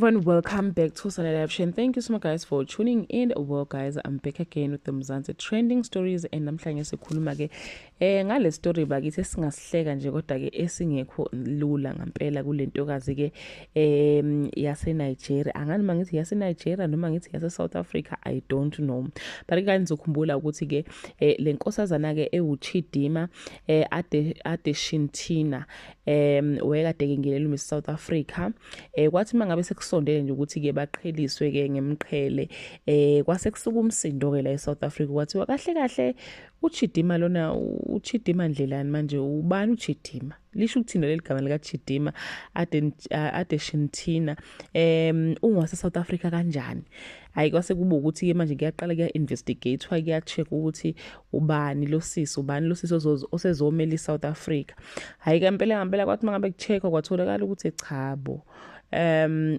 everyone, welcome back to Sunday Option. Thank you so much guys for tuning in. Well guys, I'm back again with the Mzansi trending stories and namhlanje sikhuluma ke ngale story bakithi esingasihleka nje kodwa ke esingekho lula ngempela kulentokazi ke yase Nigeria. Angani mangithi yase Nigeria noma ngithi yase South Africa, I don't know. But ke ngizokhumbula ukuthi ke lenkosazana ke eUchidima Adeshintina wekade ke ngilela Miss South Africa kwathi mangabe sekusondele nje ukuthi ke baqheliswe ke ngemqhele kwase kusuka umsindo ke la eSouth Africa kwathiwa kahle kahle uChidima lona uChidima Ndlelani manje ubani uChidima lisho ukuthina leli gama lika Chidima Adeshintina ungwase South Africa kanjani. Hayi kwase kuba ukuthi ke manje ngiyaqala kuya investigate kuya check ukuthi ubani lo sisi osezomela eSouth Africa. Hayi ngempela kwathi mangabe kucheck kwatholakala ukuthi chabo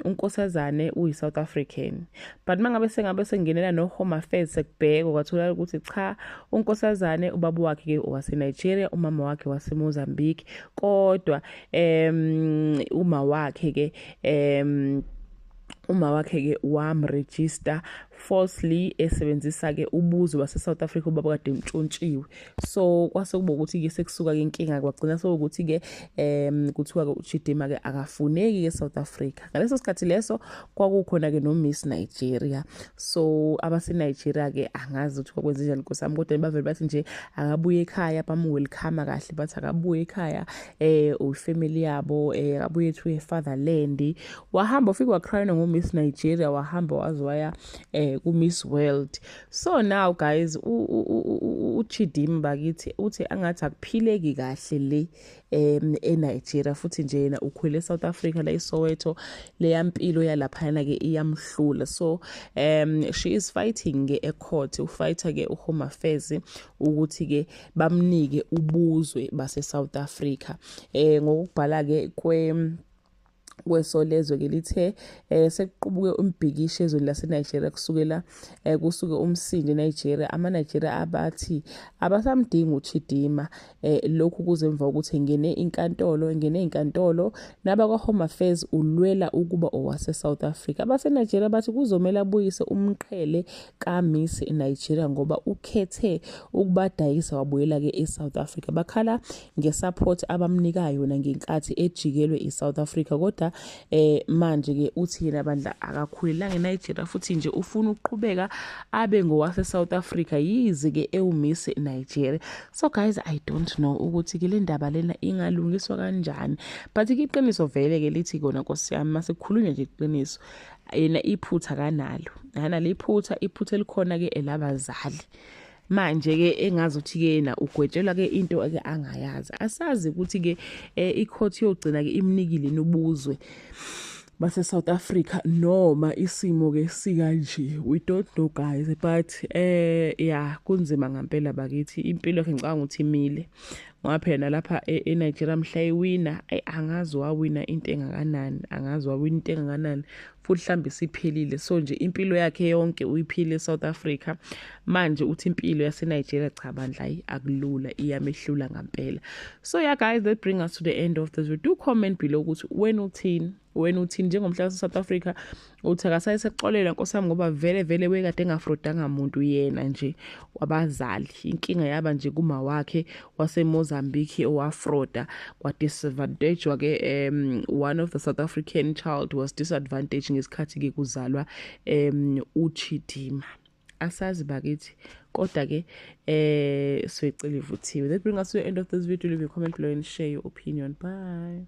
unkosazane uyiSouth African, but mangabe sengenela no Home Affairs sekubheka kwatholakala ukuthi cha unkosazane ubaba wakhe ke wase Nigeria, umama wakhe wase Mozambique, kodwa uma wakhe ke wamregister falsely esebenzisa ke ubuzo base South Africa ubaba kade mtshontshiwe. So kwase kuba ukuthi ke sekusuka ke inkinga kwagcina sokuthi ke kuthiwa ke uChidima ke akafuneki ke South Africa. Ngaleso sikhathi leso kwakukhona ke no Miss Nigeria. So abase Nigeria ke angazi ukuthi kwakwenze njani nkosami, kodwa bavele bathi nje akabuye ekhaya bamwelcome kahle, bathi akabuye ekhaya ufamily yabo akabuye to fatherland. Wahamba ufika wacry ngo Miss Nigeria, wahamba wazwaya ku Miss World. So now guys uChidima bakithi uthi angathi akuphileki kahle le eNigeria, futhi nje yena ukhwele South Africa la eSoweto, le yampilo yalaphana ke iyamhlula. So she is fighting ke ecourt, ufighter ke uHome Affairs ukuthi ke bamnike ubuzwe base South Africa ngokubhala ke kwesolezwe ke lithe sekuqubuke umbhikisho ezweni lase Nigeria kusukela kusuke umsindi Nigeria. Ama-Nigeria abathi abasamdinga uChidima lokhu kuze emva ukuthi ngene inkantolo naba kwa Home Affairs ulwela ukuba owase South Africa. Abase Nigeria bathi kuzomela abuyise umqhele ka Miss Nigeria ngoba ukhethe ukubadayisa wabuyela ke eSouth Africa. Bakhala ngesupport abamnikayo yona ngenkathi ejikelwe eSouth Africa, kodwa manje ke uthi yena bandla akakhulelanga eNigeria futhi nje ufuna ukuqhubeka abe ngowase South Africa yize ke ewuMiss Nigeria. So guys, I don't know ukuthi ke le ndaba lena ingalungiswa kanjani, but ke iqiniso vele ke lithi kona Nkosi yami masekukhulunywa nje iqiniso yena iphutha kanalo iphutha elikhona ke elabazali. Manje ke engazi ukuthi ke yena ugwetshelwa ke into ke angayazi. Asazi ukuthi ke icourt yogcina ke imnikile nobuzwe base South Africa noma isimo ke sikanje. We don't know guys, but yeah kunzima ngempela bakithi. Impilo yakhe ngicanga ukuthi imile ngoba phela lapha eNigeria mhla iwina angazi wawina into engakanani, futhi mhlambe siphelile. So nje impilo yakhe yonke uyiphile eSouth Africa, manje uthi impilo yase Nigeria cha bandla akulula, iyamehlula ngempela. So yeah guys, that bring us to the end of this video. Do comment below ukuthi wena uthini njengomhlaba South Africa. Uthi akasayi sekuxolela nkosami ngoba vele wekade engafrodanga umuntu yena nje wabazali. Inkinga yaba nje kuma wakhe wase Mozambique owafroda kwa disadvantage wake one of the South African child was disadvantaged ngesikhathi ke kuzalwa uChidima. Asazi bakithi kodwa ke swecela ivuthiwe. That bring us to the end of this video. Leave a comment below and share your opinion. Bye.